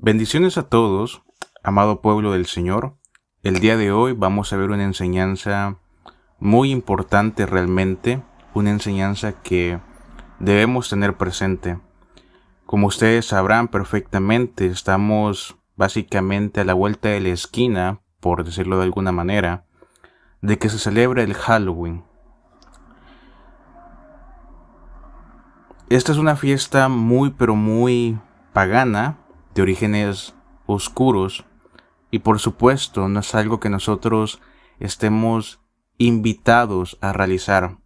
Bendiciones a todos, amado pueblo del Señor. El día de hoy vamos a ver una enseñanza muy importante realmente, una enseñanza que debemos tener presente. Como ustedes sabrán perfectamente, estamos básicamente a la vuelta de la esquina, por decirlo de alguna manera, de que se celebra el Halloween. Esta es una fiesta muy pero muy pagana, de orígenes oscuros, y por supuesto no es algo que nosotros estemos invitados a realizar.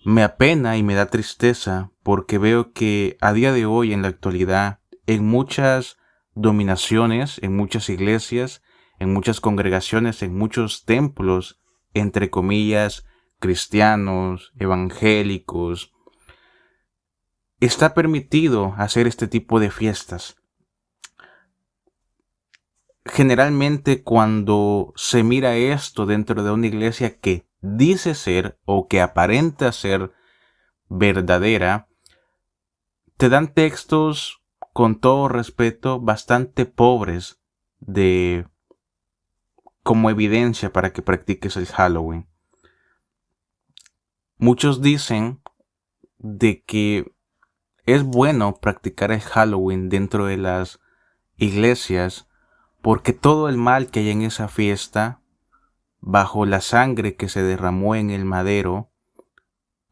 Me apena y me da tristeza porque veo que a día de hoy, en la actualidad, en muchas dominaciones, en muchas iglesias, en muchas congregaciones, en muchos templos, entre comillas, cristianos, evangélicos, está permitido hacer este tipo de fiestas. Generalmente cuando se mira esto dentro de una iglesia que dice ser o que aparenta ser verdadera, te dan textos, con todo respeto, bastante pobres de como evidencia para que practiques el Halloween. Muchos dicen de que es bueno practicar el Halloween dentro de las iglesias porque todo el mal que hay en esa fiesta, bajo la sangre que se derramó en el madero,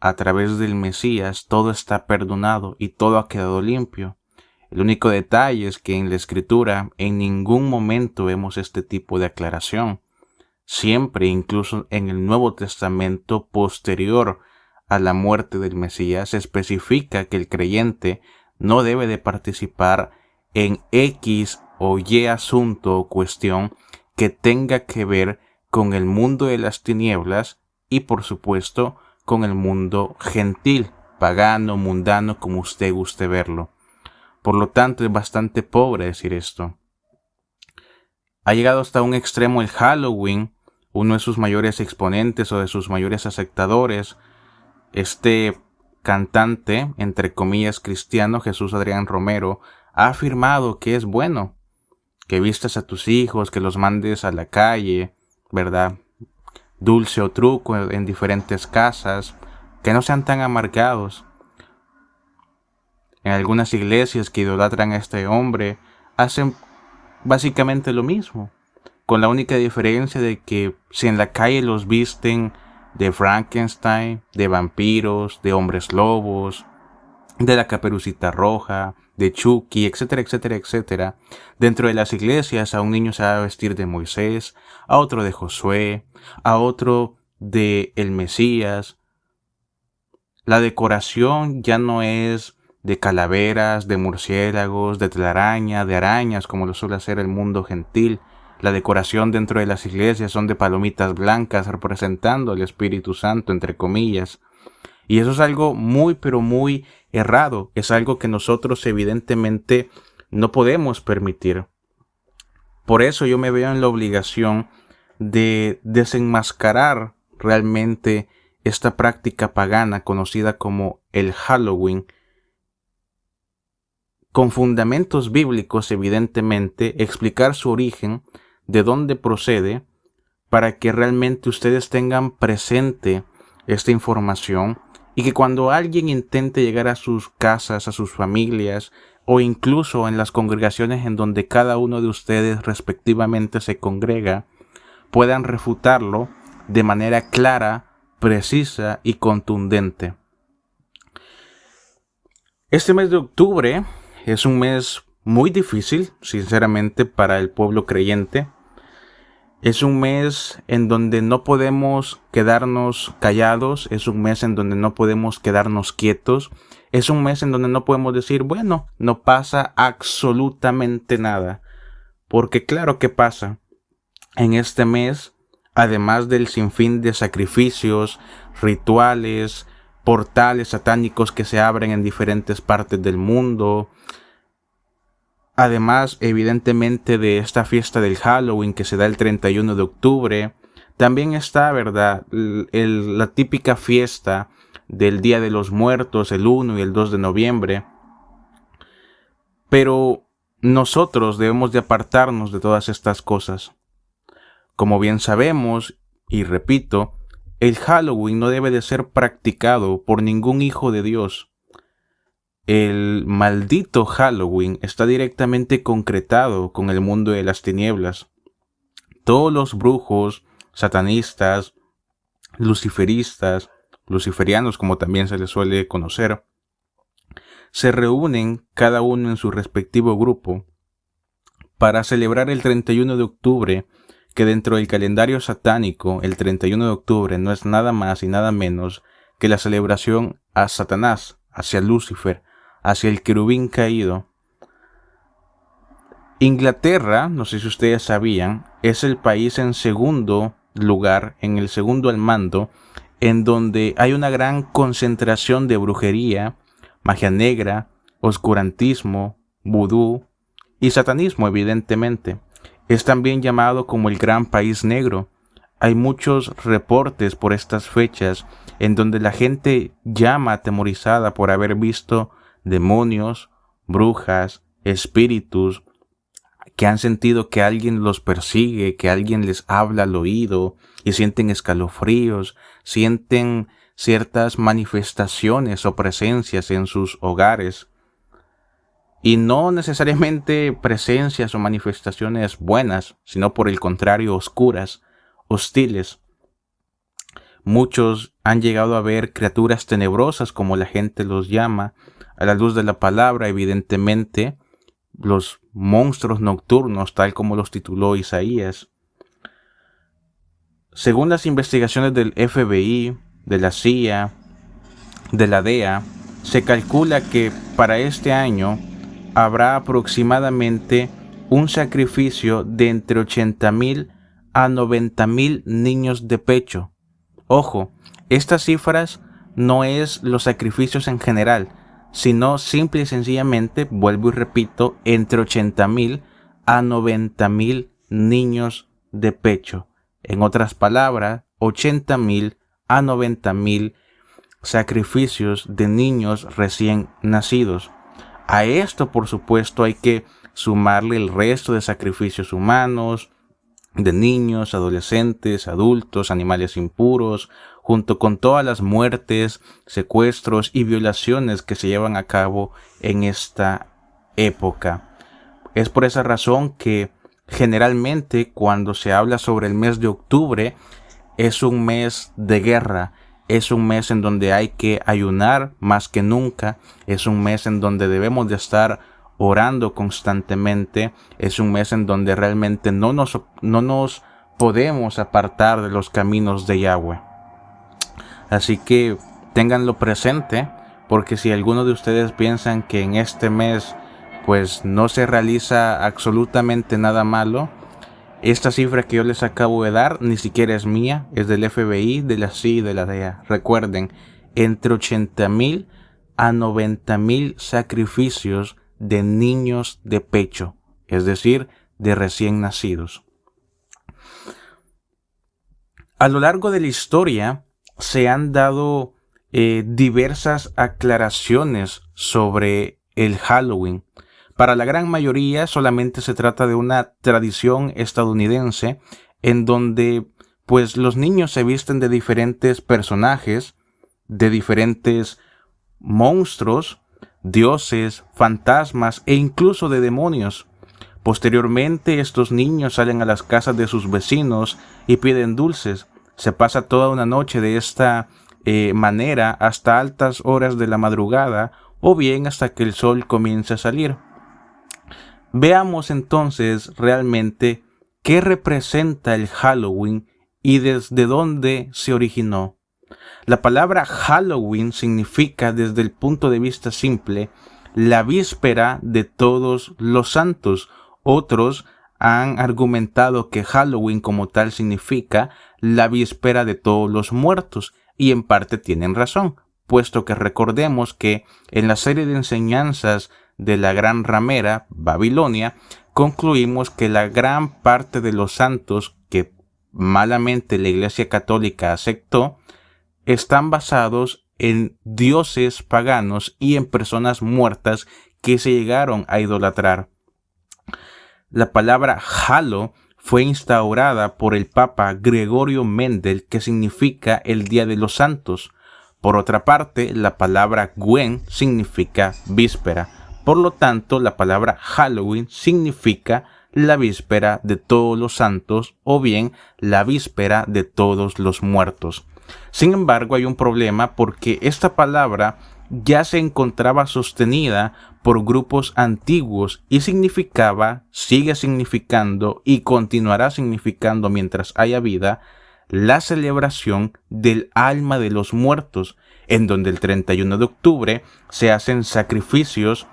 a través del Mesías, todo está perdonado y todo ha quedado limpio. El único detalle es que en la Escritura en ningún momento vemos este tipo de aclaración. Siempre, incluso en el Nuevo Testamento posterior a la muerte del Mesías, se especifica que el creyente no debe de participar en X o Y asunto o cuestión que tenga que ver con el mundo de las tinieblas y, por supuesto, con el mundo gentil, pagano, mundano, como usted guste verlo. Por lo tanto, es bastante pobre decir esto. Ha llegado hasta un extremo el Halloween, uno de sus mayores exponentes o de sus mayores aceptadores, este cantante, entre comillas, cristiano, Jesús Adrián Romero, ha afirmado que es bueno que vistas a tus hijos, que los mandes a la calle, ¿verdad? Dulce o truco en diferentes casas, que no sean tan amargados. En algunas iglesias que idolatran a este hombre, hacen básicamente lo mismo, con la única diferencia de que si en la calle los visten de Frankenstein, de vampiros, de hombres lobos, de la Caperucita Roja, de Chucky, etcétera, etcétera, etcétera. Dentro de las iglesias a un niño se va a vestir de Moisés, a otro de Josué, a otro de el Mesías. La decoración ya no es de calaveras, de murciélagos, de telaraña, de arañas, como lo suele hacer el mundo gentil. La decoración dentro de las iglesias son de palomitas blancas representando al Espíritu Santo, entre comillas. Y eso es algo muy, pero muy errado. Es algo que nosotros evidentemente no podemos permitir. Por eso yo me veo en la obligación de desenmascarar realmente esta práctica pagana conocida como el Halloween, con fundamentos bíblicos evidentemente, explicar su origen, de dónde procede, para que realmente ustedes tengan presente esta información y que cuando alguien intente llegar a sus casas, a sus familias o incluso en las congregaciones en donde cada uno de ustedes respectivamente se congrega, puedan refutarlo de manera clara, precisa y contundente. Este mes de octubre es un mes muy difícil, sinceramente, para el pueblo creyente. Es un mes en donde no podemos quedarnos callados, es un mes en donde no podemos quedarnos quietos, es un mes en donde no podemos decir, bueno, no pasa absolutamente nada, porque claro que pasa. En este mes, además del sinfín de sacrificios, rituales, portales satánicos que se abren en diferentes partes del mundo, además, evidentemente, de esta fiesta del Halloween que se da el 31 de octubre, también está, ¿verdad?, la típica fiesta del Día de los Muertos, el 1 y el 2 de noviembre. Pero nosotros debemos de apartarnos de todas estas cosas. Como bien sabemos, y repito, el Halloween no debe de ser practicado por ningún hijo de Dios. El maldito Halloween está directamente concretado con el mundo de las tinieblas. Todos los brujos, satanistas, luciferianos como también se les suele conocer, se reúnen cada uno en su respectivo grupo para celebrar el 31 de octubre, que dentro del calendario satánico el 31 de octubre no es nada más y nada menos que la celebración a Satanás, hacia Lucifer, hacia el querubín caído. Inglaterra, no sé si ustedes sabían, es el país en segundo lugar, en el segundo al mando, en donde hay una gran concentración de brujería, magia negra, oscurantismo, vudú y satanismo, evidentemente. Es también llamado como el Gran País Negro. Hay muchos reportes por estas fechas en donde la gente llama atemorizada por haber visto demonios, brujas, espíritus, que han sentido que alguien los persigue, que alguien les habla al oído y sienten escalofríos, sienten ciertas manifestaciones o presencias en sus hogares. Y no necesariamente presencias o manifestaciones buenas, sino por el contrario oscuras, hostiles. Muchos han llegado a ver criaturas tenebrosas, como la gente los llama, a la luz de la palabra, evidentemente, los monstruos nocturnos, tal como los tituló Isaías. Según las investigaciones del FBI, de la CIA, de la DEA, se calcula que para este año habrá aproximadamente un sacrificio de entre 80,000 a 90,000 niños de pecho. Ojo, estas cifras no es los sacrificios en general, sino simple y sencillamente, vuelvo y repito, entre 80,000 a 90,000 niños de pecho. En otras palabras, 80,000 a 90,000 sacrificios de niños recién nacidos. A esto, por supuesto, hay que sumarle el resto de sacrificios humanos, de niños, adolescentes, adultos, animales impuros, junto con todas las muertes, secuestros y violaciones que se llevan a cabo en esta época. Es por esa razón que generalmente cuando se habla sobre el mes de octubre es un mes de guerra, es un mes en donde hay que ayunar más que nunca, es un mes en donde debemos de estar orando constantemente, es un mes en donde realmente no nos podemos apartar de los caminos de Yahweh. Así que ténganlo presente, porque si alguno de ustedes piensan que en este mes pues no se realiza absolutamente nada malo, esta cifra que yo les acabo de dar ni siquiera es mía, es del FBI, de la CIA y de la DEA. Recuerden, entre 80,000 a 90,000 sacrificios de niños de pecho, es decir, de recién nacidos. A lo largo de la historia se han dado diversas aclaraciones sobre el Halloween. Para la gran mayoría solamente se trata de una tradición estadounidense en donde pues los niños se visten de diferentes personajes, de diferentes monstruos, dioses, fantasmas e incluso de demonios. Posteriormente estos niños salen a las casas de sus vecinos y piden dulces. Se pasa toda una noche de esta manera hasta altas horas de la madrugada o bien hasta que el sol comience a salir. Veamos entonces realmente qué representa el Halloween y desde dónde se originó. La palabra Halloween significa, desde el punto de vista simple, la víspera de todos los santos. Otros han argumentado que Halloween como tal significa la víspera de todos los muertos, y en parte tienen razón, puesto que recordemos que en la serie de enseñanzas de la gran ramera, Babilonia, concluimos que la gran parte de los santos que malamente la Iglesia Católica aceptó, están basados en dioses paganos y en personas muertas que se llegaron a idolatrar. La palabra Halo fue instaurada por el Papa Gregorio Mendel, que significa el Día de los Santos. Por otra parte, la palabra Gwen significa víspera. Por lo tanto, la palabra Halloween significa la víspera de todos los santos o bien la víspera de todos los muertos. Sin embargo, hay un problema porque esta palabra ya se encontraba sostenida por grupos antiguos y significaba, sigue significando y continuará significando mientras haya vida, la celebración del alma de los muertos, en donde el 31 de octubre se hacen sacrificios,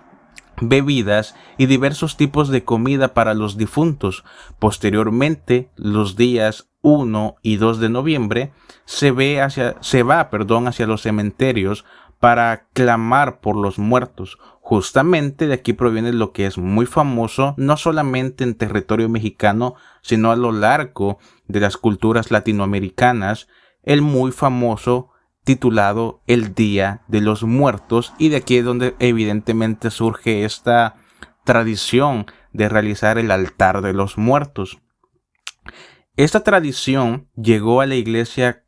bebidas y diversos tipos de comida para los difuntos. Posteriormente, los días 1 y 2 de noviembre, se va hacia los cementerios para clamar por los muertos. Justamente de aquí proviene lo que es muy famoso, no solamente en territorio mexicano, sino a lo largo de las culturas latinoamericanas, el muy famoso titulado El Día de los Muertos, y de aquí es donde evidentemente surge esta tradición de realizar el altar de los muertos. Esta tradición llegó a la Iglesia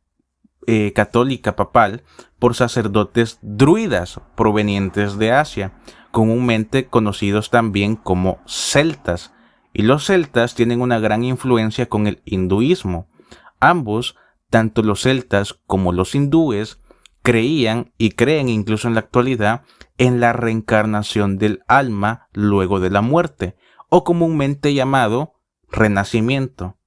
católica papal por sacerdotes druidas provenientes de Asia, comúnmente conocidos también como celtas, y los celtas tienen una gran influencia con el hinduismo. Ambos, tanto los celtas como los hindúes, creían y creen incluso en la actualidad en la reencarnación del alma luego de la muerte, o comúnmente llamado renacimiento.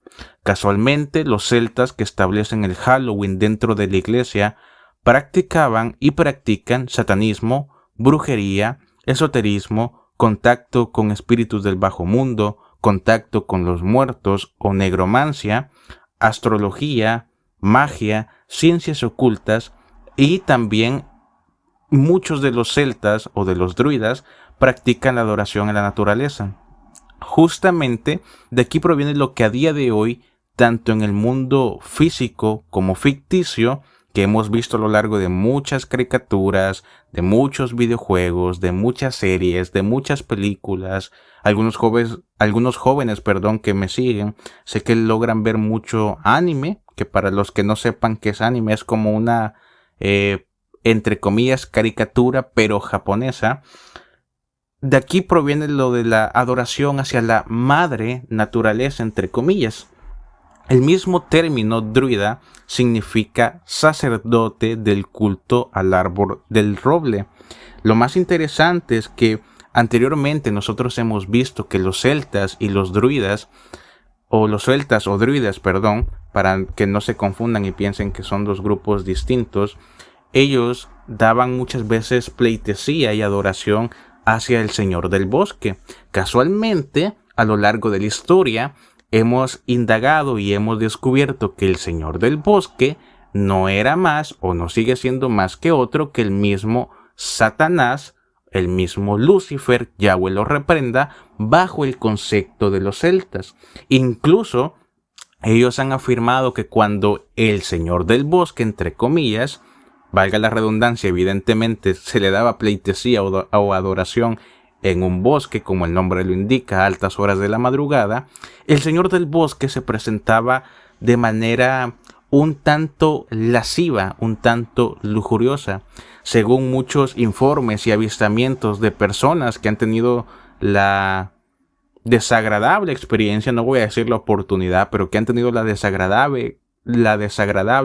Casualmente, los celtas que establecen el Halloween dentro de la iglesia practicaban y practican satanismo, brujería, esoterismo, contacto con espíritus del bajo mundo, contacto con los muertos o negromancia, astrología, magia, ciencias ocultas, y también muchos de los celtas o de los druidas practican la adoración a la naturaleza. Justamente de aquí proviene lo que a día de hoy, tanto en el mundo físico como ficticio, que hemos visto a lo largo de muchas caricaturas, de muchos videojuegos, de muchas series, de muchas películas, algunos jóvenes, que me siguen, sé que logran ver mucho anime, que para los que no sepan qué es anime, es como una, entre comillas, caricatura, pero japonesa. De aquí proviene lo de la adoración hacia la madre naturaleza, entre comillas. El mismo término druida significa sacerdote del culto al árbol del roble. Lo más interesante es que anteriormente nosotros hemos visto que los celtas y los druidas, o los celtas o druidas, para que no se confundan y piensen que son dos grupos distintos, ellos daban muchas veces pleitesía y adoración hacia el Señor del Bosque. Casualmente, a lo largo de la historia, hemos indagado y hemos descubierto que el Señor del Bosque no era más o no sigue siendo más que otro que el mismo Satanás, el mismo Lucifer, Yahweh lo reprenda, bajo el concepto de los celtas. Incluso ellos han afirmado que cuando el Señor del Bosque, entre comillas, valga la redundancia, evidentemente se le daba pleitesía o adoración en un bosque, como el nombre lo indica, a altas horas de la madrugada, el Señor del Bosque se presentaba de manera un tanto lasciva, un tanto lujuriosa, según muchos informes y avistamientos de personas que han tenido la desagradable experiencia, no voy a decir la oportunidad, pero que han tenido la desagradable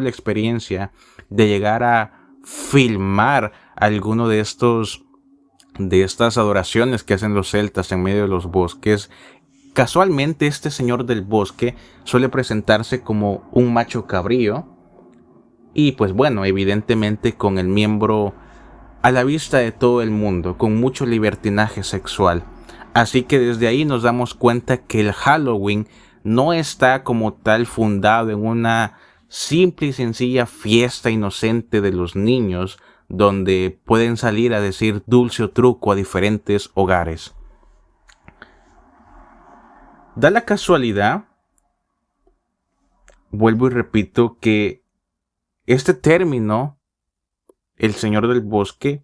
experiencia de llegar a filmar alguno de estas adoraciones que hacen los celtas en medio de los bosques. Casualmente este Señor del Bosque suele presentarse como un macho cabrío y pues bueno, evidentemente con el miembro a la vista de todo el mundo, con mucho libertinaje sexual. Así que desde ahí nos damos cuenta que el Halloween no está como tal fundado en una simple y sencilla fiesta inocente de los niños, donde pueden salir a decir dulce o truco a diferentes hogares. Da la casualidad, vuelvo y repito, que este término, el Señor del Bosque,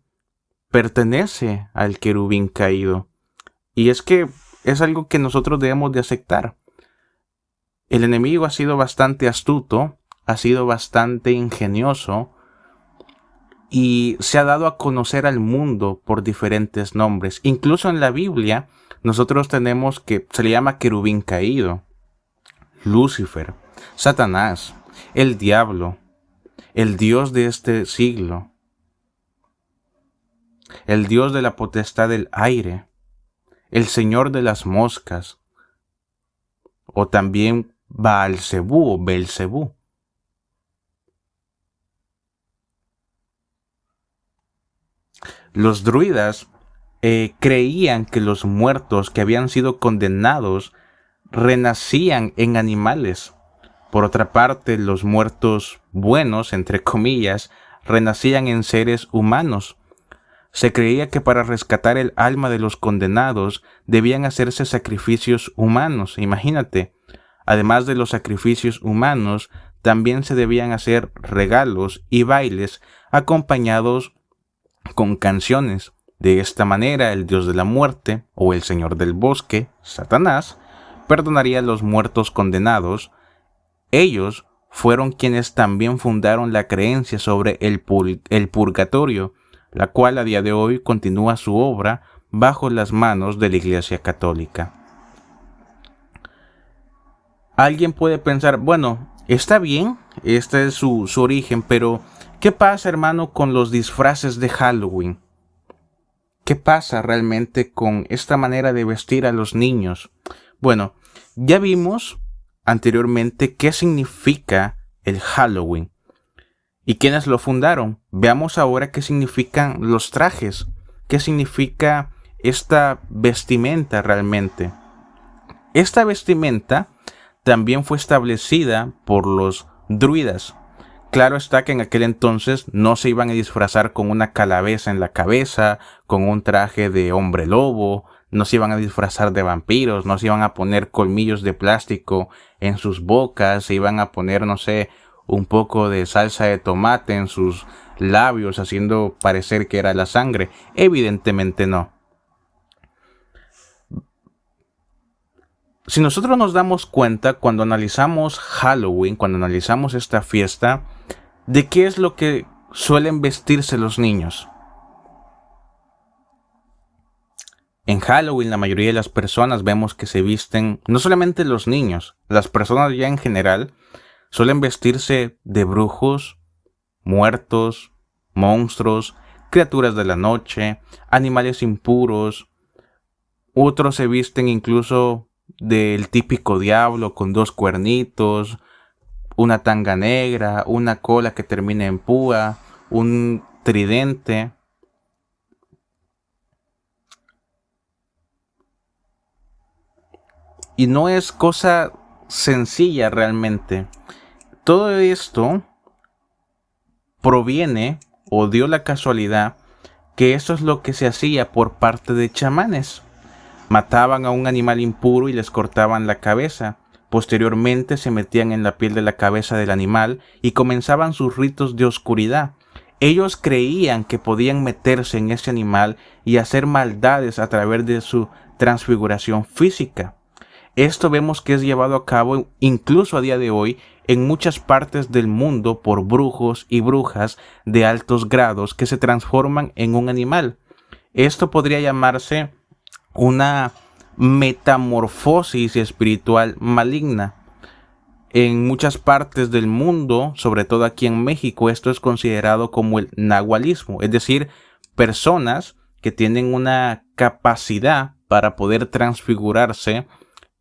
pertenece al querubín caído. Y es que es algo que nosotros debemos de aceptar. El enemigo ha sido bastante astuto, ha sido bastante ingenioso y se ha dado a conocer al mundo por diferentes nombres. Incluso en la Biblia nosotros tenemos que se le llama querubín caído, Lucifer, Satanás, el diablo, el Dios de este siglo, el Dios de la potestad del aire, el Señor de las moscas, o también Baalzebú o Belzebú. Los druidas creían que los muertos que habían sido condenados renacían en animales. Por otra parte, los muertos buenos, entre comillas, renacían en seres humanos. Se creía que para rescatar el alma de los condenados debían hacerse sacrificios humanos. Imagínate, además de los sacrificios humanos, también se debían hacer regalos y bailes acompañados con canciones. De esta manera, el dios de la muerte, o el señor del bosque, Satanás, perdonaría a los muertos condenados. Ellos fueron quienes también fundaron la creencia sobre el purgatorio, la cual a día de hoy continúa su obra bajo las manos de la Iglesia Católica. Alguien puede pensar, bueno, está bien, este es su origen, pero ¿qué pasa, hermano, con los disfraces de Halloween? ¿Qué pasa realmente con esta manera de vestir a los niños? Bueno, ya vimos anteriormente qué significa el Halloween y quiénes lo fundaron. Veamos ahora qué significan los trajes, qué significa esta vestimenta realmente. Esta vestimenta también fue establecida por los druidas. Claro está que en aquel entonces no se iban a disfrazar con una calabaza en la cabeza, con un traje de hombre lobo, no se iban a disfrazar de vampiros, no se iban a poner colmillos de plástico en sus bocas, se iban a poner, no sé, un poco de salsa de tomate en sus labios, haciendo parecer que era la sangre. Evidentemente no. Si nosotros nos damos cuenta cuando analizamos Halloween, cuando analizamos esta fiesta, ¿de qué es lo que suelen vestirse los niños? En Halloween la mayoría de las personas vemos que se visten, no solamente los niños, las personas ya en general, suelen vestirse de brujos, muertos, monstruos, criaturas de la noche, animales impuros. Otros se visten incluso del típico diablo con 2 cuernitos, una tanga negra, una cola que termina en púa, un tridente. Y no es cosa sencilla realmente. Todo esto proviene o dio la casualidad que eso es lo que se hacía por parte de chamanes. Mataban a un animal impuro y les cortaban la cabeza. Posteriormente se metían en la piel de la cabeza del animal y comenzaban sus ritos de oscuridad. Ellos creían que podían meterse en ese animal y hacer maldades a través de su transfiguración física. Esto vemos que es llevado a cabo incluso a día de hoy en muchas partes del mundo por brujos y brujas de altos grados que se transforman en un animal. Esto podría llamarse una metamorfosis espiritual maligna. En muchas partes del mundo, sobre todo aquí en México, esto es considerado como el nahualismo, es decir, personas que tienen una capacidad para poder transfigurarse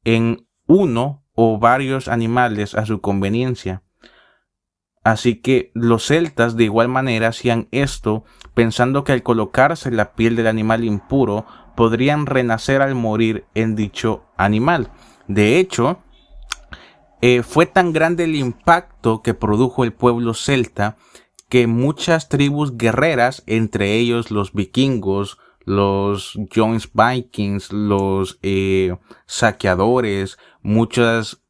en uno o varios animales a su conveniencia. Así que los celtas de igual manera hacían esto pensando que al colocarse la piel del animal impuro podrían renacer al morir en dicho animal. De hecho, fue tan grande el impacto que produjo el pueblo celta que muchas tribus guerreras, entre ellos los vikingos, los Jones Vikings, los saqueadores, muchos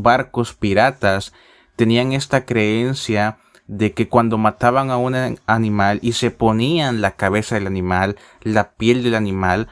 barcos piratas, tenían esta creencia de que cuando mataban a un animal y se ponían la cabeza del animal, la piel del animal,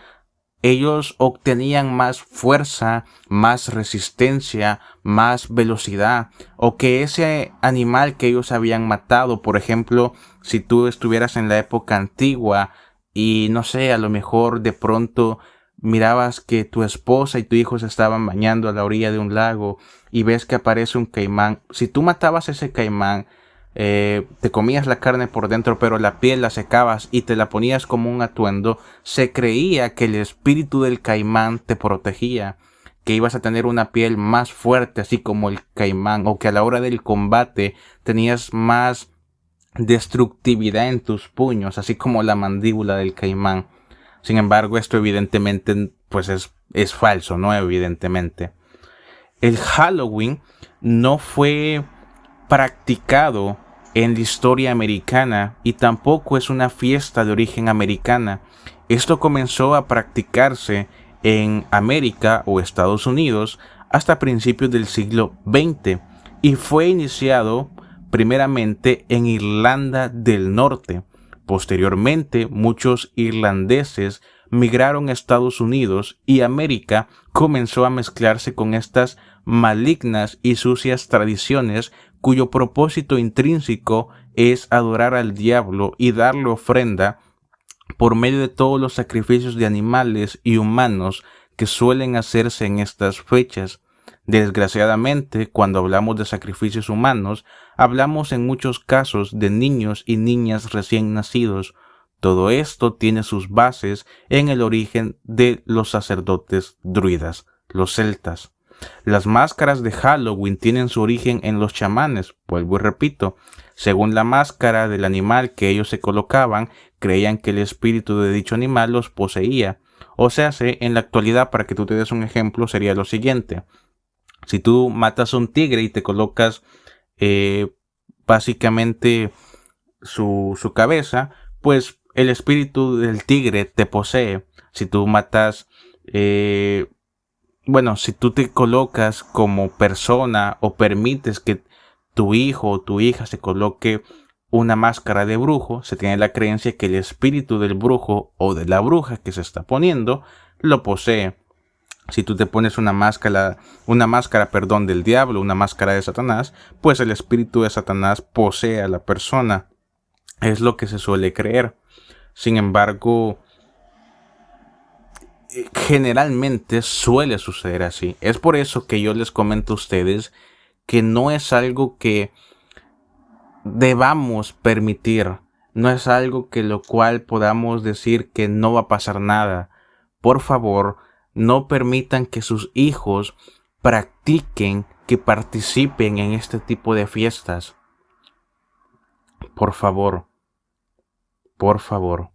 ellos obtenían más fuerza, más resistencia, más velocidad, o que ese animal que ellos habían matado, por ejemplo, si tú estuvieras en la época antigua y no sé, a lo mejor de pronto mirabas que tu esposa y tu hijo se estaban bañando a la orilla de un lago y ves que aparece un caimán. Si tú matabas ese caimán, te comías la carne por dentro, pero la piel la secabas y te la ponías como un atuendo, se creía que el espíritu del caimán te protegía, que ibas a tener una piel más fuerte, así como el caimán, o que a la hora del combate tenías más destructividad en tus puños, así como la mandíbula del caimán. Sin embargo, esto evidentemente pues es falso, ¿no? Evidentemente. El Halloween no fue practicado en la historia americana y tampoco es una fiesta de origen americana. Esto comenzó a practicarse en América o Estados Unidos hasta principios del siglo XX y fue iniciado primeramente en Irlanda del Norte. Posteriormente, muchos irlandeses migraron a Estados Unidos y América comenzó a mezclarse con estas malignas y sucias tradiciones cuyo propósito intrínseco es adorar al diablo y darle ofrenda por medio de todos los sacrificios de animales y humanos que suelen hacerse en estas fechas. Desgraciadamente, cuando hablamos de sacrificios humanos, hablamos en muchos casos de niños y niñas recién nacidos. Todo esto tiene sus bases en el origen de los sacerdotes druidas, los celtas. Las máscaras de Halloween tienen su origen en los chamanes, vuelvo y repito. Según la máscara del animal que ellos se colocaban, creían que el espíritu de dicho animal los poseía. O sea, en la actualidad, para que tú te des un ejemplo, sería lo siguiente. Si tú matas a un tigre y te colocas básicamente su cabeza, pues el espíritu del tigre te posee. Si tú matas, si tú te colocas como persona o permites que tu hijo o tu hija se coloque una máscara de brujo, se tiene la creencia que el espíritu del brujo o de la bruja que se está poniendo lo posee. Si tú te pones una máscara, del diablo, una máscara de Satanás, pues el espíritu de Satanás posee a la persona. Es lo que se suele creer. Sin embargo, generalmente suele suceder así. Es por eso que yo les comento a ustedes que no es algo que debamos permitir. No es algo que lo cual podamos decir que no va a pasar nada. Por favor, no permitan que sus hijos practiquen, que participen en este tipo de fiestas. Por favor. Por favor.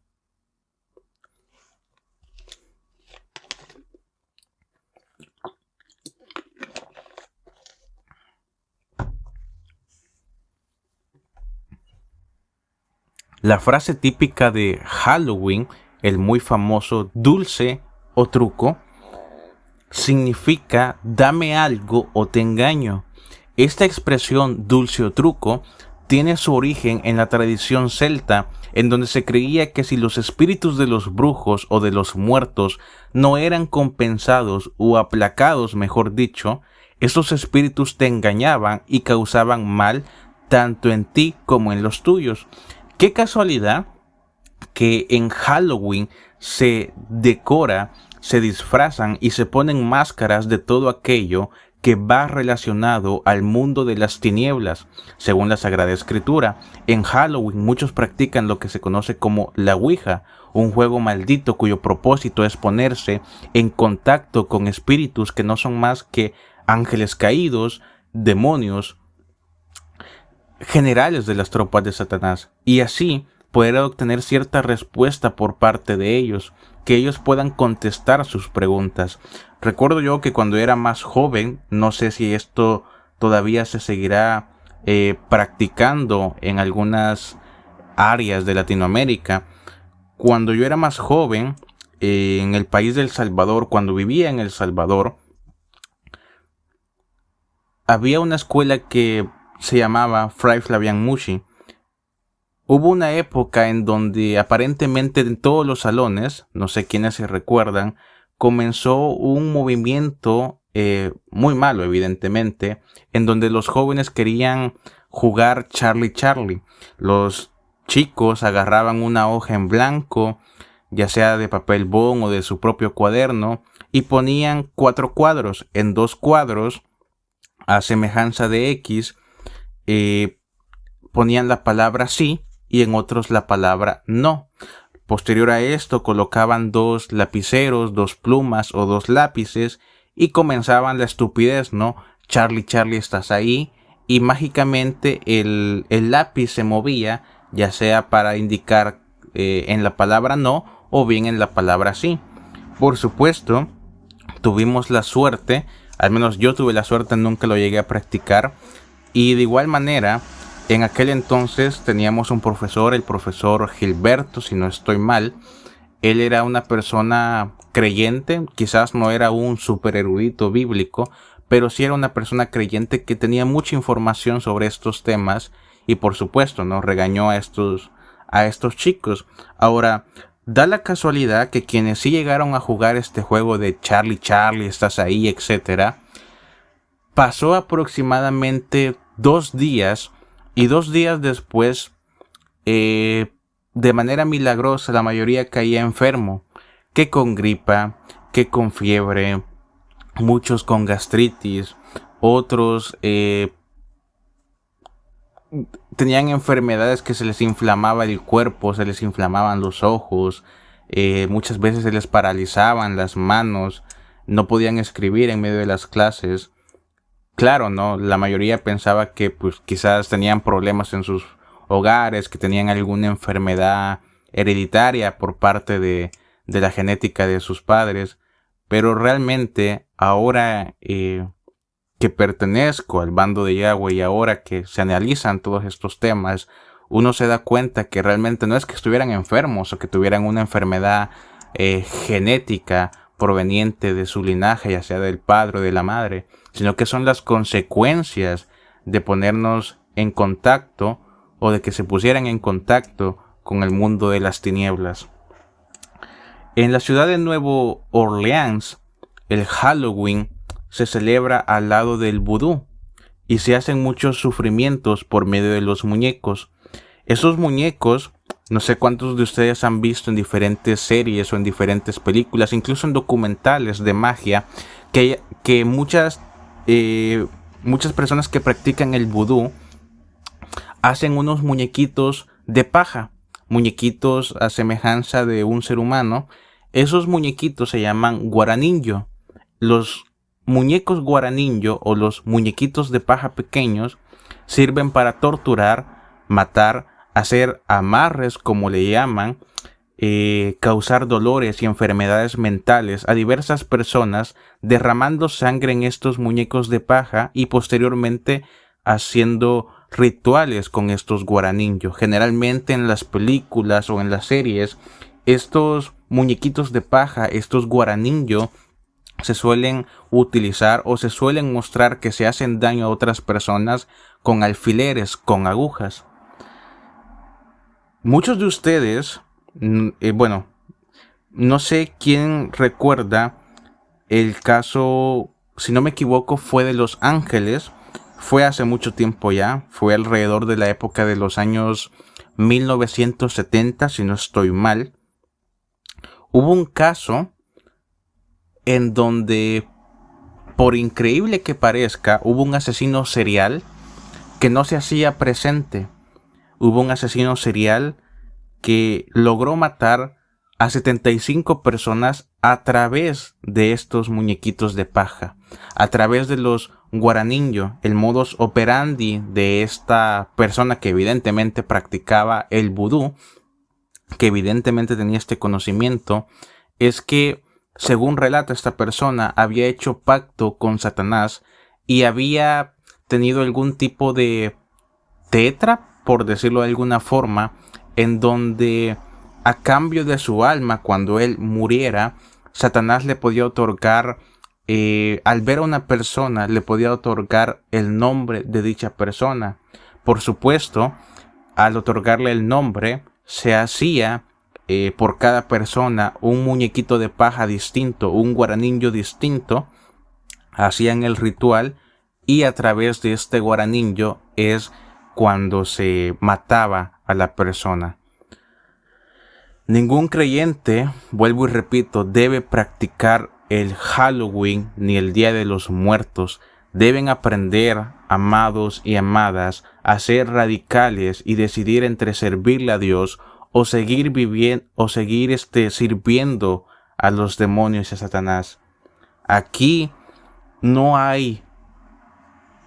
La frase típica de Halloween, el muy famoso dulce o truco, significa dame algo o te engaño. Esta expresión dulce o truco tiene su origen en la tradición celta, en donde se creía que si los espíritus de los brujos o de los muertos no eran compensados o aplacados, mejor dicho, estos espíritus te engañaban y causaban mal tanto en ti como en los tuyos. Qué casualidad que en Halloween se decora, se disfrazan y se ponen máscaras de todo aquello que va relacionado al mundo de las tinieblas. Según la Sagrada Escritura, en Halloween muchos practican lo que se conoce como la Ouija, un juego maldito cuyo propósito es ponerse en contacto con espíritus que no son más que ángeles caídos, demonios, generales de las tropas de Satanás, y así poder obtener cierta respuesta por parte de ellos, que ellos puedan contestar sus preguntas. Recuerdo yo que cuando era más joven, no sé si esto todavía se seguirá practicando en algunas áreas de Latinoamérica. Cuando yo era más joven, en el país de El Salvador, cuando vivía en El Salvador, había una escuela que se llamaba Fray Flavián Mushi. Hubo una época en donde aparentemente en todos los salones, no sé quiénes se recuerdan, comenzó un movimiento muy malo, evidentemente, en donde los jóvenes querían jugar Charlie Charlie. Los chicos agarraban una hoja en blanco, ya sea de papel bond o de su propio cuaderno, y ponían 4 cuadros. En 2 cuadros, a semejanza de X, ponían la palabra sí y en otros la palabra no. Posterior a esto colocaban 2 lapiceros, 2 plumas o 2 lápices y comenzaban la estupidez, ¿no? Charlie, Charlie, ¿estás ahí? Y mágicamente el lápiz se movía, ya sea para indicar en la palabra no o bien en la palabra sí. Por supuesto, tuvimos la suerte, al menos yo tuve la suerte, nunca lo llegué a practicar. Y de igual manera, en aquel entonces teníamos un profesor, el profesor Gilberto, si no estoy mal. Él era una persona creyente, quizás no era un super erudito bíblico, pero sí era una persona creyente que tenía mucha información sobre estos temas y por supuesto nos regañó a estos chicos. Ahora, da la casualidad que quienes sí llegaron a jugar este juego de Charlie Charlie, estás ahí, etcétera, pasó aproximadamente 2 días y 2 días después, de manera milagrosa, la mayoría caía enfermo, que con gripa, que con fiebre, muchos con gastritis, otros tenían enfermedades que se les inflamaba el cuerpo, se les inflamaban los ojos, muchas veces se les paralizaban las manos, no podían escribir en medio de las clases. Claro, ¿no? La mayoría pensaba que pues quizás tenían problemas en sus hogares, que tenían alguna enfermedad hereditaria por parte de la genética de sus padres. Pero realmente ahora que pertenezco al bando de Yahweh y ahora que se analizan todos estos temas, uno se da cuenta que realmente no es que estuvieran enfermos o que tuvieran una enfermedad genética proveniente de su linaje, ya sea del padre o de la madre, sino que son las consecuencias de ponernos en contacto o de que se pusieran en contacto con el mundo de las tinieblas. En la ciudad de Nueva Orleans, el Halloween se celebra al lado del vudú y se hacen muchos sufrimientos por medio de los muñecos. Esos muñecos, no sé cuántos de ustedes han visto en diferentes series o en diferentes películas, incluso en documentales de magia, que muchas personas que practican el vudú hacen unos muñequitos de paja, muñequitos a semejanza de un ser humano. Esos muñequitos se llaman guaraninjo. Los muñecos guaraninjo o los muñequitos de paja pequeños sirven para torturar, matar, hacer amarres, como le llaman, causar dolores y enfermedades mentales a diversas personas, derramando sangre en estos muñecos de paja y posteriormente haciendo rituales con estos guaraninjo. Generalmente en las películas o en las series, estos muñequitos de paja, estos guaraninjo, se suelen utilizar o se suelen mostrar que se hacen daño a otras personas con alfileres, con agujas. Muchos de ustedes, bueno, no sé quién recuerda el caso, si no me equivoco, fue de Los Ángeles. Fue hace mucho tiempo ya, fue alrededor de la época de los años 1970, si no estoy mal. Hubo un caso en donde, por increíble que parezca, hubo un asesino serial que no se hacía presente. Hubo un asesino serial que logró matar a 75 personas a través de estos muñequitos de paja, a través de los guaraninjo. El modus operandi de esta persona que evidentemente practicaba el vudú, que evidentemente tenía este conocimiento, es que, según relata esta persona, había hecho pacto con Satanás y había tenido algún tipo de tetra, por decirlo de alguna forma, en donde a cambio de su alma, cuando él muriera, Satanás le podía otorgar, al ver a una persona, le podía otorgar el nombre de dicha persona. Por supuesto, al otorgarle el nombre, se hacía por cada persona un muñequito de paja distinto, un guaraninjo distinto, hacían el ritual y a través de este guaraninjo es cuando se mataba a la persona. Ningún creyente, vuelvo y repito, debe practicar el Halloween ni el Día de los Muertos. Deben aprender, amados y amadas, a ser radicales y decidir entre servirle a Dios o seguir sirviendo a los demonios y a Satanás. Aquí no hay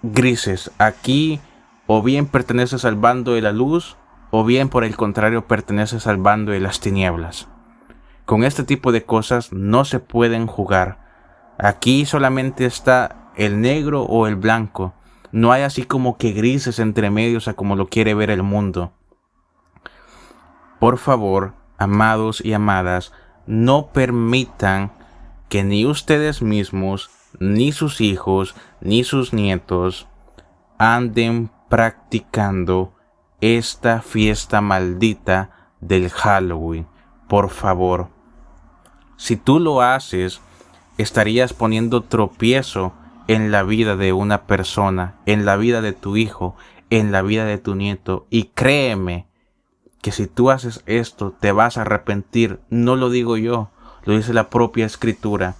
grises. Aquí o bien perteneces al bando de la luz o bien por el contrario perteneces al bando de las tinieblas. Con este tipo de cosas no se pueden jugar. Aquí solamente está el negro o el blanco. No hay así como que grises entre medios a como lo quiere ver el mundo. Por favor, amados y amadas, no permitan que ni ustedes mismos, ni sus hijos, ni sus nietos anden practicando esta fiesta maldita del Halloween. Por favor, si tú lo haces, estarías poniendo tropiezo en la vida de una persona, en la vida de tu hijo, en la vida de tu nieto. Y créeme que si tú haces esto, te vas a arrepentir. No lo digo yo, lo dice la propia Escritura.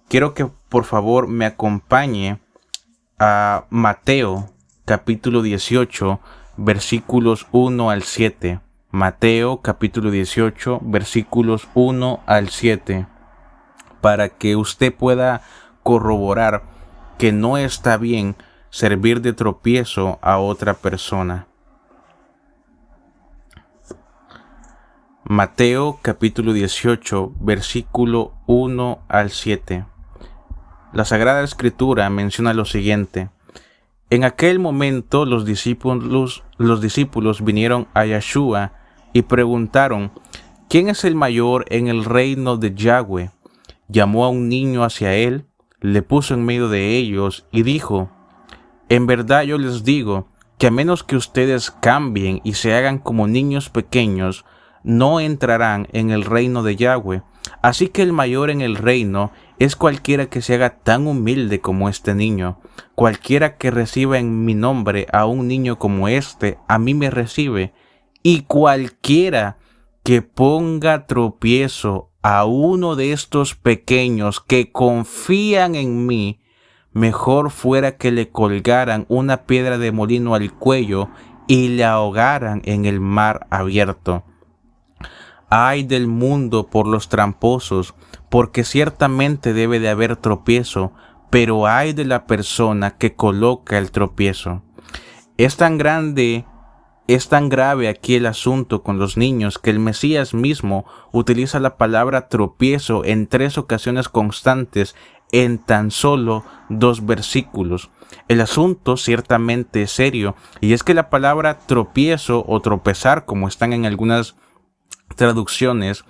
Quiero que por favor me acompañe a Mateo capítulo 18, versículos 1 al 7. Mateo capítulo 18, versículos 1 al 7. Para que usted pueda corroborar que no está bien servir de tropiezo a otra persona. Mateo capítulo 18, versículo 1 al 7. La Sagrada Escritura menciona lo siguiente. En aquel momento los discípulos vinieron a Yeshua y preguntaron, ¿quién es el mayor en el reino de Yahweh? Llamó a un niño hacia él, le puso en medio de ellos y dijo, en verdad yo les digo que a menos que ustedes cambien y se hagan como niños pequeños, no entrarán en el reino de Yahweh. Así que el mayor en el reino es cualquiera que se haga tan humilde como este niño. Cualquiera que reciba en mi nombre a un niño como este, a mí me recibe. Y cualquiera que ponga tropiezo a uno de estos pequeños que confían en mí, mejor fuera que le colgaran una piedra de molino al cuello y le ahogaran en el mar abierto. Ay del mundo por los tramposos, porque ciertamente debe de haber tropiezo, pero ay de la persona que coloca el tropiezo. Es tan grave aquí el asunto con los niños que el Mesías mismo utiliza la palabra tropiezo en 3 ocasiones constantes en tan solo 2 versículos. El asunto ciertamente es serio, y es que la palabra tropiezo o tropezar, como están en algunas traducciones,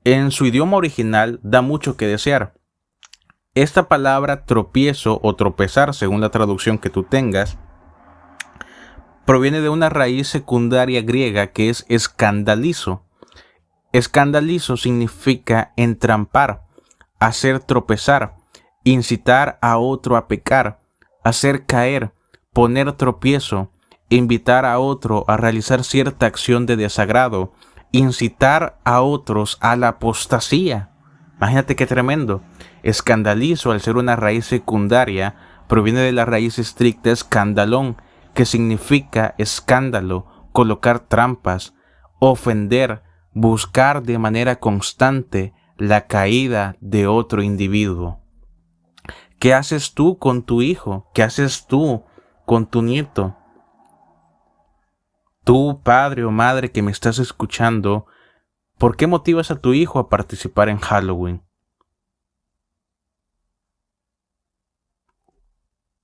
en su idioma original da mucho que desear. Esta palabra tropiezo o tropezar, según la traducción que tú tengas, proviene de una raíz secundaria griega que es escandalizo. Escandalizo significa entrampar, hacer tropezar, incitar a otro a pecar, hacer caer, poner tropiezo, invitar a otro a realizar cierta acción de desagrado, incitar a otros a la apostasía. Imagínate qué tremendo. Escandalizo, al ser una raíz secundaria, proviene de la raíz estricta escandalón, que significa escándalo, colocar trampas, ofender, buscar de manera constante la caída de otro individuo. ¿Qué haces tú con tu hijo? ¿Qué haces tú con tu nieto? Tú, padre o madre que me estás escuchando, ¿por qué motivas a tu hijo a participar en Halloween?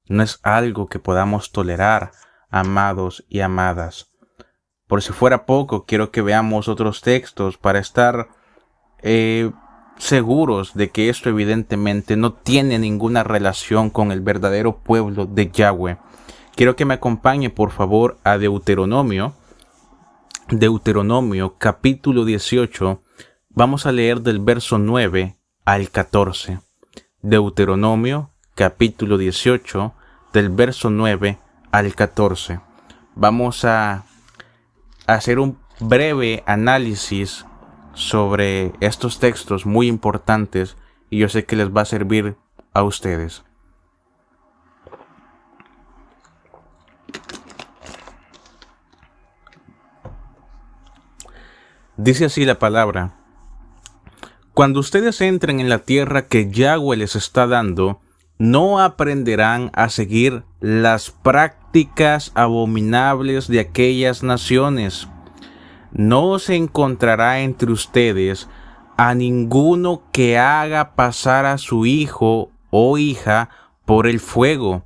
No es algo que podamos tolerar, amados y amadas. Por si fuera poco, quiero que veamos otros textos para estar seguros de que esto evidentemente no tiene ninguna relación con el verdadero pueblo de Yahweh. Quiero que me acompañe por favor a Deuteronomio, Deuteronomio capítulo 18, vamos a leer del verso 9 al 14. Deuteronomio capítulo 18, del verso 9 al 14. Vamos a hacer un breve análisis sobre estos textos muy importantes y yo sé que les va a servir a ustedes. Dice así la palabra: Cuando ustedes entren en la tierra que Yahweh les está dando, no aprenderán a seguir las prácticas abominables de aquellas naciones. No se encontrará entre ustedes a ninguno que haga pasar a su hijo o hija por el fuego,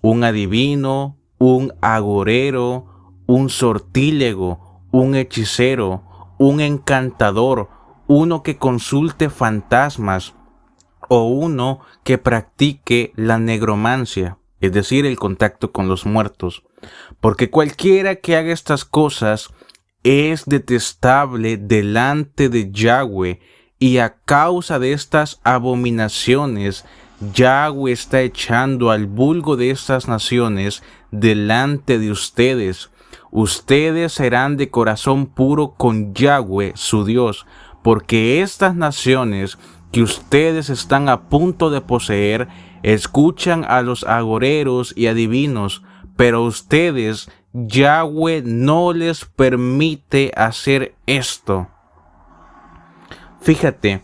un adivino, un agorero, un sortílego, un hechicero, un encantador, uno que consulte fantasmas o uno que practique la negromancia, es decir, el contacto con los muertos. Porque cualquiera que haga estas cosas es detestable delante de Yahweh, y a causa de estas abominaciones, Yahweh está echando al vulgo de estas naciones delante de ustedes. Ustedes serán de corazón puro con Yahweh, su Dios, porque estas naciones que ustedes están a punto de poseer escuchan a los agoreros y adivinos, pero ustedes, Yahweh no les permite hacer esto. Fíjate,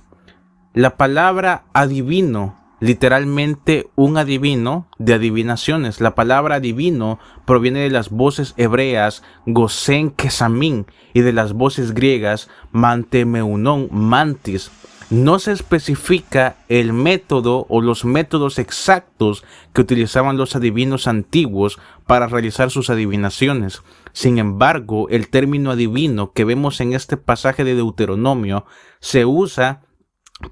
la palabra adivino, literalmente un adivino de adivinaciones. La palabra adivino proviene de las voces hebreas Gosen Kesamín y de las voces griegas Mantemeunon, mantis. No se especifica el método o los métodos exactos que utilizaban los adivinos antiguos para realizar sus adivinaciones. Sin embargo, el término adivino que vemos en este pasaje de Deuteronomio se usa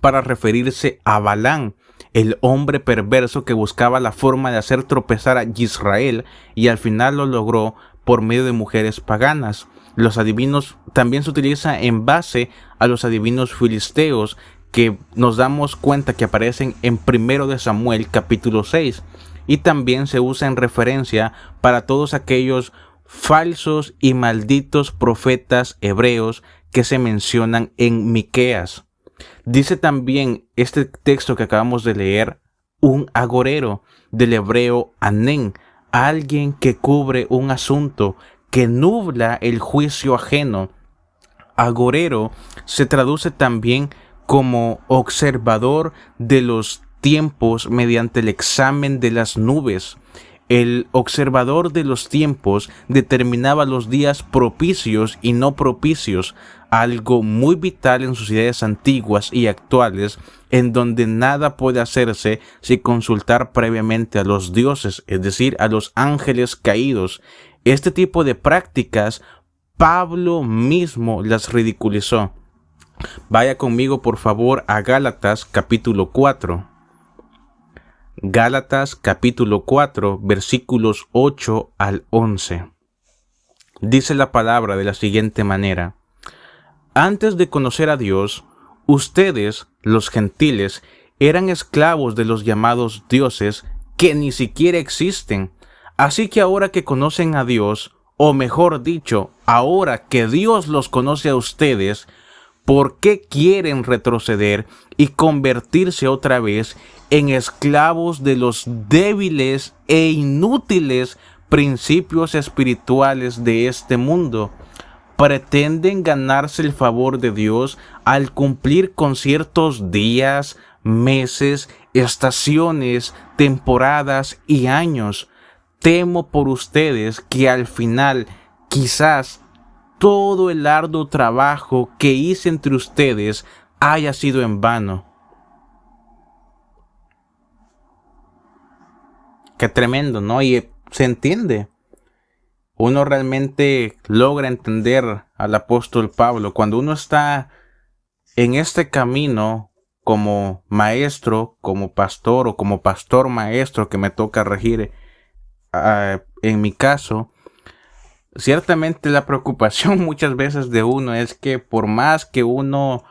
para referirse a Balaam, el hombre perverso que buscaba la forma de hacer tropezar a Israel y al final lo logró por medio de mujeres paganas. Los adivinos también se utiliza en base a los adivinos filisteos que nos damos cuenta que aparecen en 1 de Samuel capítulo 6, y también se usa en referencia para todos aquellos falsos y malditos profetas hebreos que se mencionan en Miqueas. Dice también este texto que acabamos de leer, un agorero, del hebreo anén, alguien que cubre un asunto, que nubla el juicio ajeno. Agorero se traduce también como observador de los tiempos mediante el examen de las nubes. El observador de los tiempos determinaba los días propicios y no propicios, algo muy vital en sociedades antiguas y actuales, en donde nada puede hacerse sin consultar previamente a los dioses, es decir, a los ángeles caídos. Este tipo de prácticas, Pablo mismo las ridiculizó. Vaya conmigo, por favor, a Gálatas capítulo 4. Gálatas capítulo 4, versículos 8 al 11. Dice la palabra de la siguiente manera: Antes de conocer a Dios, ustedes, los gentiles, eran esclavos de los llamados dioses que ni siquiera existen. Así que ahora que conocen a Dios, o mejor dicho, ahora que Dios los conoce a ustedes, ¿por qué quieren retroceder y convertirse otra vez en esclavos de los débiles e inútiles principios espirituales de este mundo? Pretenden ganarse el favor de Dios al cumplir con ciertos días, meses, estaciones, temporadas y años. Temo por ustedes que al final, quizás, todo el arduo trabajo que hice entre ustedes haya sido en vano. Qué tremendo, ¿no? Y se entiende. Uno realmente logra entender al apóstol Pablo cuando uno está en este camino como maestro, como pastor o como pastor maestro que me toca regir. En mi caso, ciertamente la preocupación muchas veces de uno es que por más que uno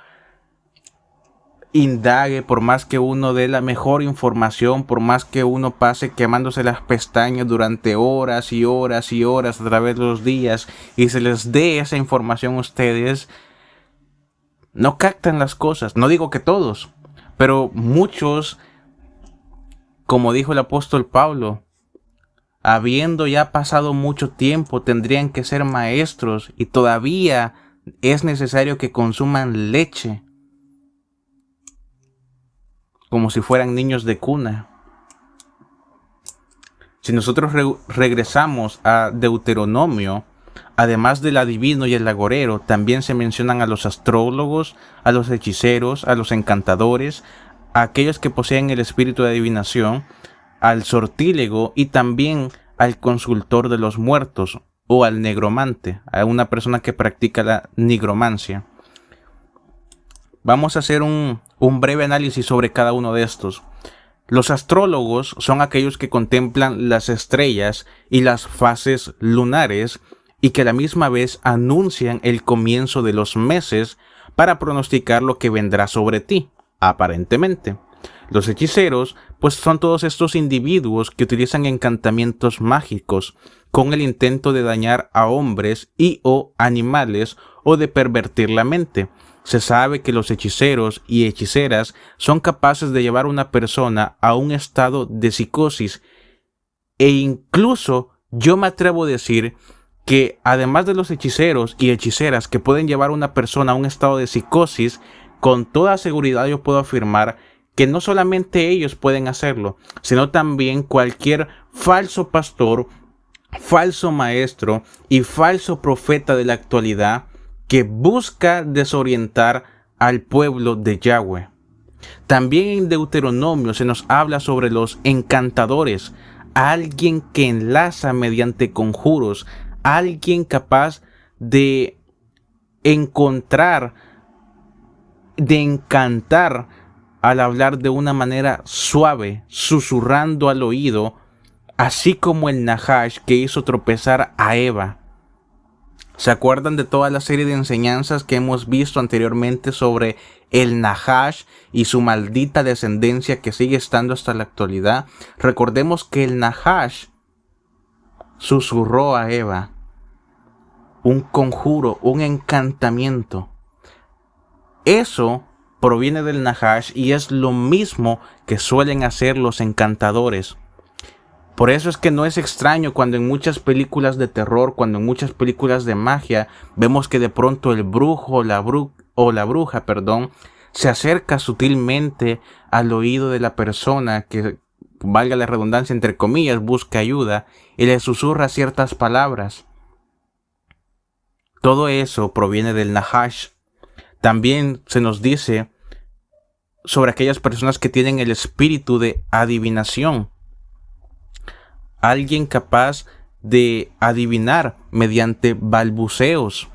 indague, por más que uno dé la mejor información, por más que uno pase quemándose las pestañas durante horas y horas y horas a través de los días y se les dé esa información a ustedes, no captan las cosas. No digo que todos, pero muchos, como dijo el apóstol Pablo, habiendo ya pasado mucho tiempo, tendrían que ser maestros y todavía es necesario que consuman leche, como si fueran niños de cuna. Si nosotros regresamos a Deuteronomio, además del adivino y el agorero, también se mencionan a los astrólogos, a los hechiceros, a los encantadores, a aquellos que poseen el espíritu de adivinación, al sortílego y también al consultor de los muertos o al negromante, a una persona que practica la nigromancia. Vamos a hacer un breve análisis sobre cada uno de estos. Los astrólogos son aquellos que contemplan las estrellas y las fases lunares y que a la misma vez anuncian el comienzo de los meses para pronosticar lo que vendrá sobre ti, aparentemente. Los hechiceros, pues son todos estos individuos que utilizan encantamientos mágicos con el intento de dañar a hombres y o animales o de pervertir la mente. Se sabe que los hechiceros y hechiceras son capaces de llevar a una persona a un estado de psicosis e incluso yo me atrevo a decir que además de los hechiceros y hechiceras que pueden llevar a una persona a un estado de psicosis, con toda seguridad yo puedo afirmar que no solamente ellos pueden hacerlo, sino también cualquier falso pastor, falso maestro y falso profeta de la actualidad que busca desorientar al pueblo de Yahweh. También en Deuteronomio se nos habla sobre los encantadores, alguien que enlaza mediante conjuros, alguien capaz de encontrar, de encantar al hablar de una manera suave, susurrando al oído, así como el Nahash que hizo tropezar a Eva. ¿Se acuerdan de toda la serie de enseñanzas que hemos visto anteriormente sobre el Nahash y su maldita descendencia que sigue estando hasta la actualidad? Recordemos que el Nahash susurró a Eva un conjuro, un encantamiento. Eso proviene del Nahash y es lo mismo que suelen hacer los encantadores. Por eso es que no es extraño cuando en muchas películas de terror, cuando en muchas películas de magia, vemos que de pronto el brujo o la bruja, se acerca sutilmente al oído de la persona que, valga la redundancia entre comillas, busca ayuda y le susurra ciertas palabras. Todo eso proviene del Nahash. También se nos dice sobre aquellas personas que tienen el espíritu de adivinación. Alguien capaz de adivinar mediante balbuceos.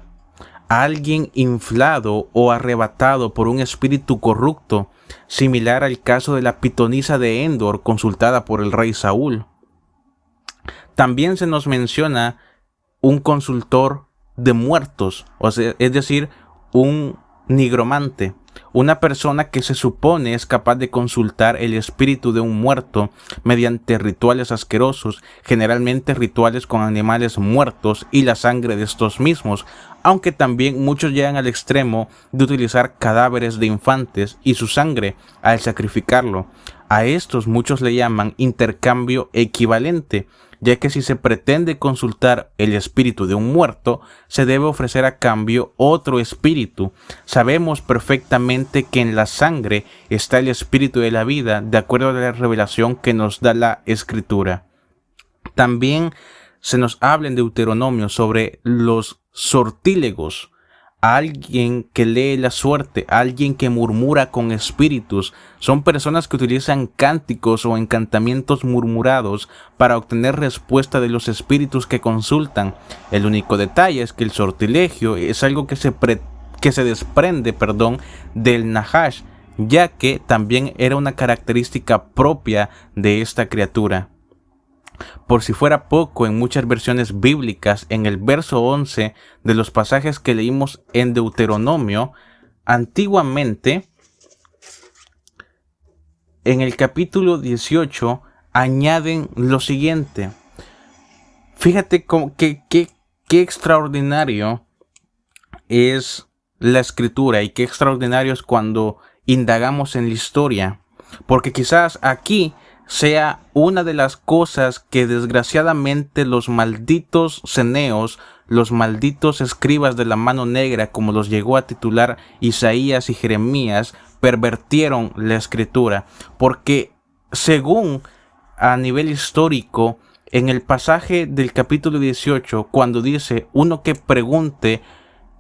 Alguien inflado o arrebatado por un espíritu corrupto, similar al caso de la pitonisa de Endor consultada por el rey Saúl. También se nos menciona un consultor de muertos, es decir, un nigromante, una persona que se supone es capaz de consultar el espíritu de un muerto mediante rituales asquerosos, generalmente rituales con animales muertos y la sangre de estos mismos, aunque también muchos llegan al extremo de utilizar cadáveres de infantes y su sangre al sacrificarlo. A estos muchos le llaman intercambio equivalente, ya que si se pretende consultar el espíritu de un muerto, se debe ofrecer a cambio otro espíritu. Sabemos perfectamente que en la sangre está el espíritu de la vida, de acuerdo a la revelación que nos da la Escritura. También se nos habla en Deuteronomio sobre los sortílegos, alguien que lee la suerte, alguien que murmura con espíritus. Son personas que utilizan cánticos o encantamientos murmurados para obtener respuesta de los espíritus que consultan. El único detalle es que el sortilegio es algo que se desprende del Nahash, ya que también era una característica propia de esta criatura. Por si fuera poco, en muchas versiones bíblicas, en el verso 11 de los pasajes que leímos en Deuteronomio, antiguamente, en el capítulo 18, añaden lo siguiente. Fíjate qué extraordinario es la escritura y qué extraordinario es cuando indagamos en la historia. Porque quizás aquí sea una de las cosas que desgraciadamente los malditos ceneos, los malditos escribas de la mano negra, como los llegó a titular Isaías y Jeremías, pervertieron la escritura. Porque según a nivel histórico, en el pasaje del capítulo 18, cuando dice uno que pregunte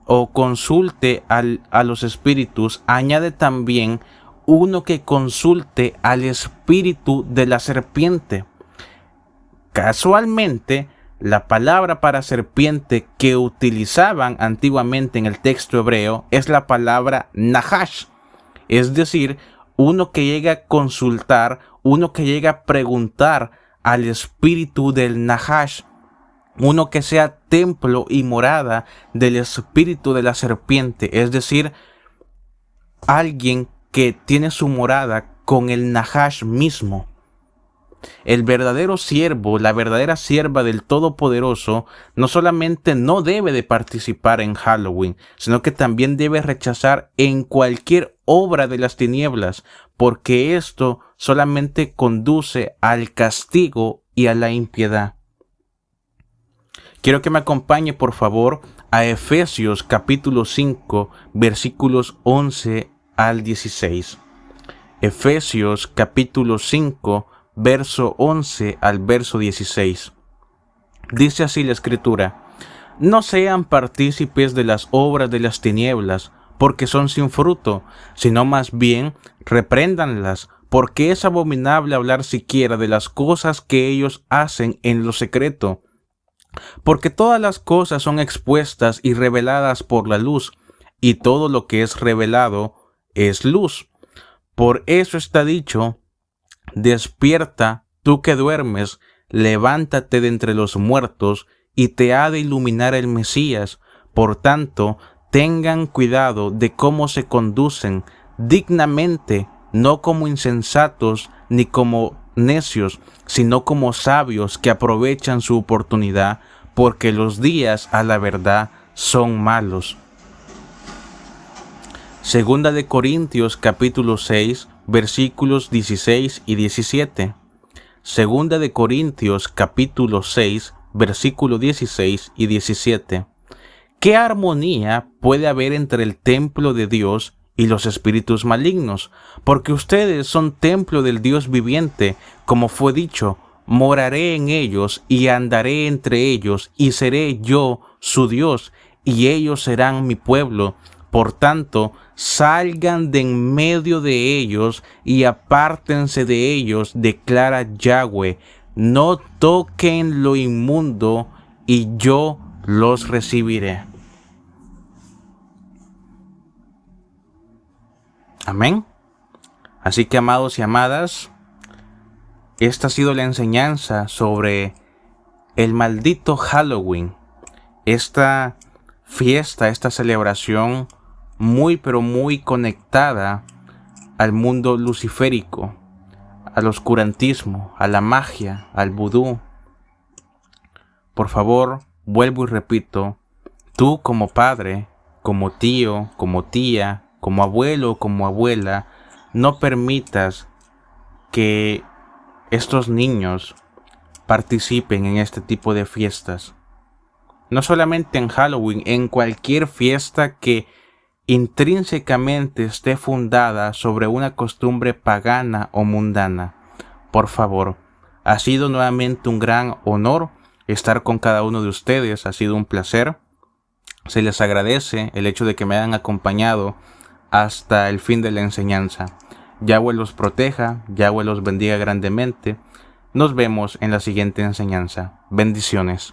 o consulte a los espíritus, añade también uno que consulte al espíritu de la serpiente. Casualmente, la palabra para serpiente que utilizaban antiguamente en el texto hebreo es la palabra Nahash, es decir, uno que llega a consultar, uno que llega a preguntar al espíritu del Nahash, uno que sea templo y morada del espíritu de la serpiente, es decir, alguien que tiene su morada con el Nahash mismo. El verdadero siervo, la verdadera sierva del Todopoderoso, no solamente no debe de participar en Halloween, sino que también debe rechazar en cualquier obra de las tinieblas, porque esto solamente conduce al castigo y a la impiedad. Quiero que me acompañe, por favor, a Efesios capítulo 5, versículos 11 al 16. Efesios capítulo 5, verso 11 al verso 16. Dice así la Escritura: no sean partícipes de las obras de las tinieblas, porque son sin fruto, sino más bien repréndanlas, porque es abominable hablar siquiera de las cosas que ellos hacen en lo secreto. Porque todas las cosas son expuestas y reveladas por la luz, y todo lo que es revelado es luz. Por eso está dicho: despierta, tú que duermes, levántate de entre los muertos, y te ha de iluminar el Mesías. Por tanto, tengan cuidado de cómo se conducen dignamente, no como insensatos ni como necios, sino como sabios que aprovechan su oportunidad, porque los días a la verdad son malos. Segunda de Corintios capítulo 6, versículos 16 y 17. Segunda de Corintios capítulo 6, versículo 16 y 17. ¿Qué armonía puede haber entre el templo de Dios y los espíritus malignos? Porque ustedes son templo del Dios viviente, como fue dicho: moraré en ellos y andaré entre ellos, y seré yo su Dios, y ellos serán mi pueblo. Por tanto, salgan de en medio de ellos y apártense de ellos, declara Yahweh. No toquen lo inmundo, y yo los recibiré. Amén. Así que, amados y amadas, esta ha sido la enseñanza sobre el maldito Halloween. Esta fiesta, esta celebración muy pero muy conectada al mundo luciférico, al oscurantismo, a la magia, al vudú. Por favor, vuelvo y repito, tú como padre, como tío, como tía, como abuelo, como abuela, no permitas que estos niños participen en este tipo de fiestas. No solamente en Halloween, en cualquier fiesta que intrínsecamente esté fundada sobre una costumbre pagana o mundana. Por favor, ha sido nuevamente un gran honor estar con cada uno de ustedes, ha sido un placer. Se les agradece el hecho de que me hayan acompañado hasta el fin de la enseñanza. Yahweh los proteja, Yahweh los bendiga grandemente. Nos vemos en la siguiente enseñanza. Bendiciones.